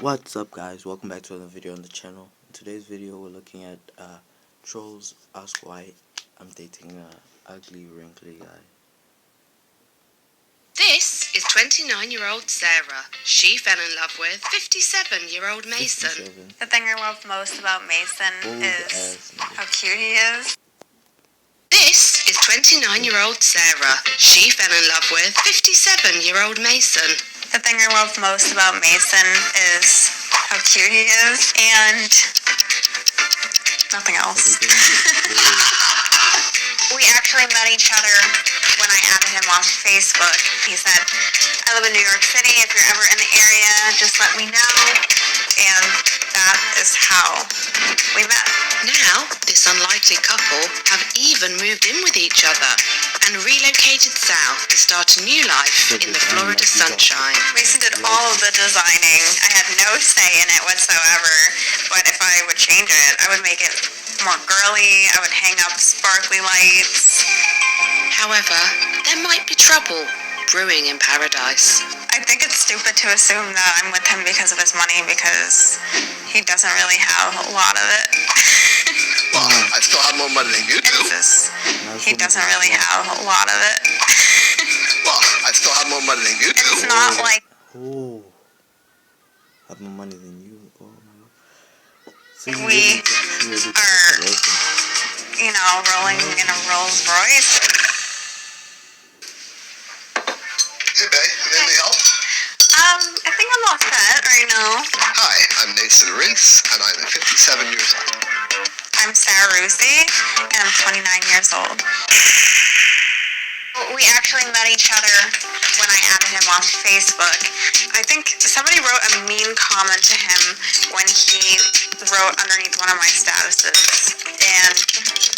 What's up, guys? Welcome back to another video on the channel. In today's video we're looking at trolls ask why I'm dating a ugly wrinkly guy. This is 29-year-old Sarah. She fell in love with 57-year-old Mason. 57. The thing I love most about Mason Old is ass nigga. how cute he is. This is 29-year-old Sarah. She fell in love with 57-year-old Mason. The thing I love most about Mason is how cute he is, and nothing else. We actually met each other when I added him on Facebook. He said, I live in New York City. If you're ever in the area, just let me know. And that is how we met. Now, this unlikely couple have even moved in with each other and relocated south to start a new life in the Florida sunshine. Mason did all of the designing. I had no say in it whatsoever, but if I would change it, I would make it more girly. I would hang up sparkly lights. However, there might be trouble brewing in paradise. I think it's stupid to assume that I'm with him because of his money, because he doesn't really have a lot of it. Well, I still have more money than you do. He doesn't really have a lot of it. Well, I still have more money than you do. It's not like Oh, I have more money than you. Oh my god. So we are, you know, rolling in a Rolls Royce. Hey, babe, you need any help? I think I'm all set right now. Hi, I'm Mason Reese, and I'm 57 years old. I'm Sarah Rusi, and I'm 29 years old. We actually met each other when I added him on Facebook. I think somebody wrote a mean comment to him when he wrote underneath one of my statuses. And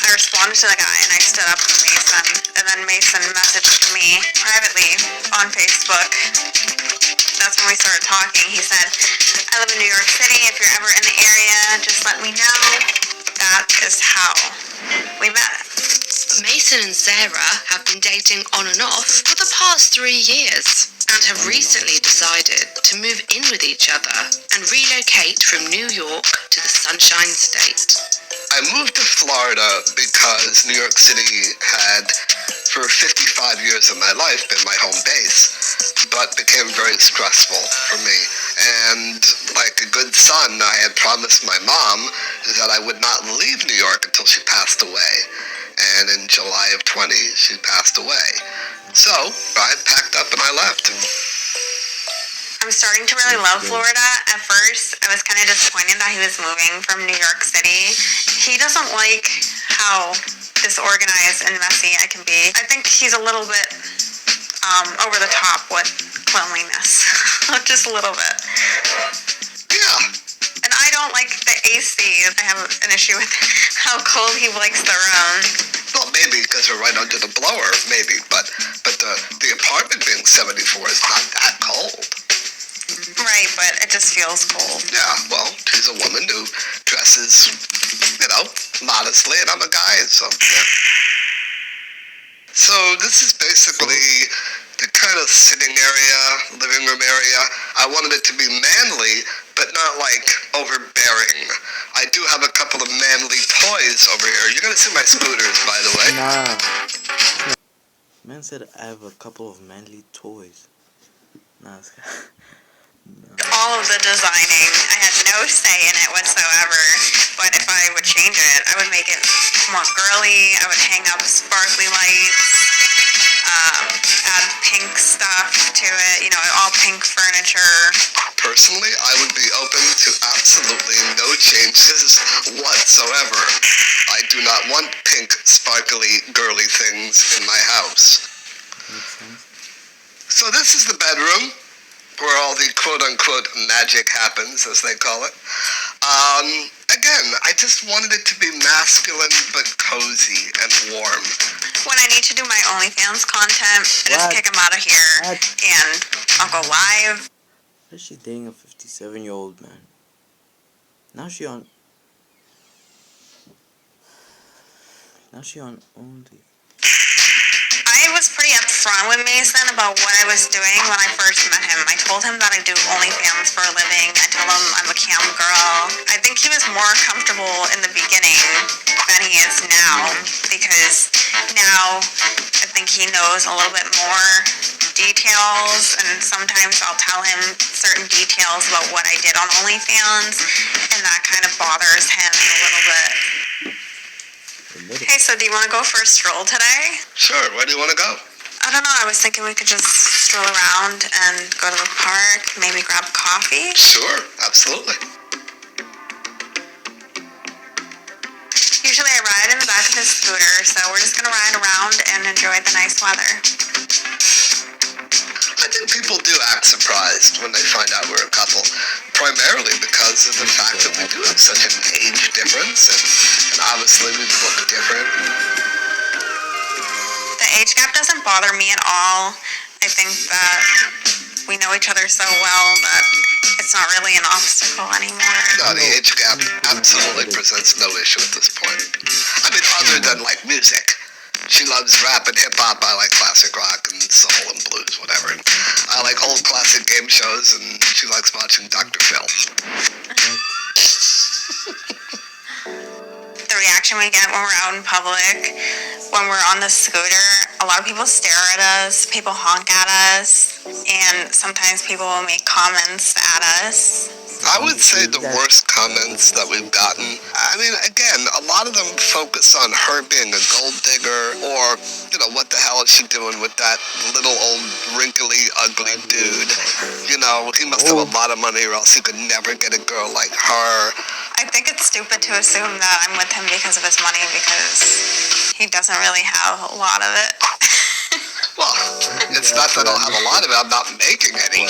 I responded to the guy and I stood up for Mason. And then Mason messaged me privately on Facebook. That's when we started talking. He said, I live in New York City. If you're ever in the area, just let me know. That is how we met. Mason and Sarah have been dating on and off for the past 3 years and have recently decided to move in with each other and relocate from New York to the Sunshine State. I moved to Florida because New York City had, for 55 years of my life, been my home base, but became very stressful for me. And like a good son, I had promised my mom that I would not leave New York until she passed away. And in July of 20, she passed away. So I packed up and I left. I'm starting to really love Florida. At first, I was kind of disappointed that he was moving from New York City. He doesn't like how disorganized and messy I can be. I think he's a little bit over the top with cleanliness. Just a little bit. Yeah. And I don't like the AC. I have an issue with how cold he likes the room. Well, maybe because we're right under the blower, maybe. But the apartment being 74 is not that cold. Right, but it just feels cold. Yeah, well, she's a woman who dresses, modestly, and I'm a guy, so, yeah. So this is basically the kind of sitting area, living room area. I wanted it to be manly, but not like overbearing. I do have a couple of manly toys over here. You're gonna see my scooters, by the way. Nah. Man said I have a couple of manly toys. Nah. All of the designing, I had no say in it whatsoever, but if I would change it, I would make it more girly. I would hang up sparkly lights, add pink stuff to it, all pink furniture. Personally, I would be open to absolutely no changes whatsoever. I do not want pink, sparkly, girly things in my house. Makes sense. So this is the bedroom, where all the quote-unquote magic happens, as they call it. Again, I just wanted it to be masculine, but cozy and warm. When I need to do my OnlyFans content, I just kick him out of here, and I'll go live. Why is she dating a 57-year-old man? Now she on Only. I was pretty upfront with Mason about what I was doing when I first met him. I told him that I do OnlyFans for a living. I told him I'm a cam girl. I think he was more comfortable in the beginning than he is now, because now I think he knows a little bit more details, and sometimes I'll tell him certain details about what I did on OnlyFans, and that kind of bothers him a little bit. Hey, so do you want to go for a stroll today? Sure, where do you want to go? I don't know, I was thinking we could just stroll around and go to the park, maybe grab coffee. Sure, absolutely. Usually I ride in the back of his scooter, so we're just gonna ride around and enjoy the nice weather. I think people do act surprised when they find out we're a couple, primarily because of the fact that we do have such an age difference, and obviously we look different. The age gap doesn't bother me at all. I think that we know each other so well that it's not really an obstacle anymore. No, the age gap absolutely presents no issue at this point. I mean, other than, like, music. She loves rap and hip-hop, I like classic rock and soul and blues, whatever. And I like old classic game shows, and she likes watching Dr. Phil. The reaction we get when we're out in public, when we're on the scooter, a lot of people stare at us, people honk at us, and sometimes people will make comments at us. I would say the worst comments that we've gotten, I mean, again, a lot of them focus on her being a gold digger, or, you know, what the hell is she doing with that little old wrinkly, ugly dude? You know, he must have a lot of money or else he could never get a girl like her. I think it's stupid to assume that I'm with him because of his money, because he doesn't really have a lot of it. Well, it's not that I'll have a lot of it, I'm not making any.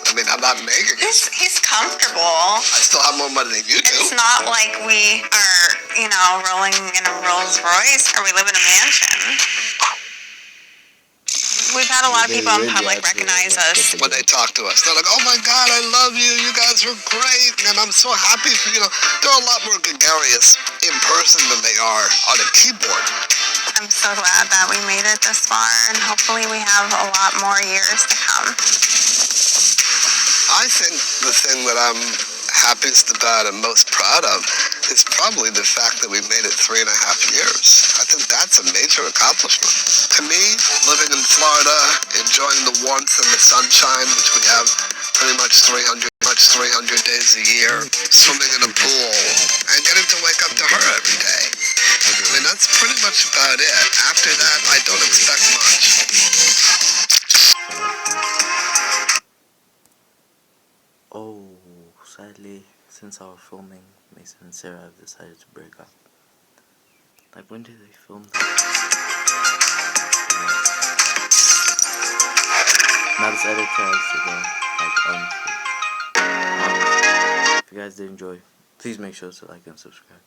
I mean, I'm not making it. He's comfortable. I still have more money than you do. It's not like we are, you know, rolling in a Rolls Royce or we live in a mansion. We've had a lot of people in public recognize us. When they talk to us, they're like, oh my God, I love you. You guys are great. And I'm so happy for you. Know, they're a lot more gregarious in person than they are on a keyboard. I'm so glad that we made it this far, and hopefully we have a lot more years to come. I think the thing that I'm happiest about and most proud of is probably the fact that we made it 3.5 years. I think that's a major accomplishment. To me, living in Florida, enjoying the warmth and the sunshine, which we have pretty much 300 days a year, swimming in a pool, and getting to wake up to her every day. I mean, that's pretty much about it. After that, I don't expect much. Oh, sadly, since our filming, Mason and Sarah have decided to break up. Like, when did they film that? Not as edited as today, like, honestly. If you guys did enjoy, please make sure to like and subscribe.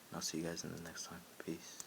And I'll see you guys in the next time. Peace.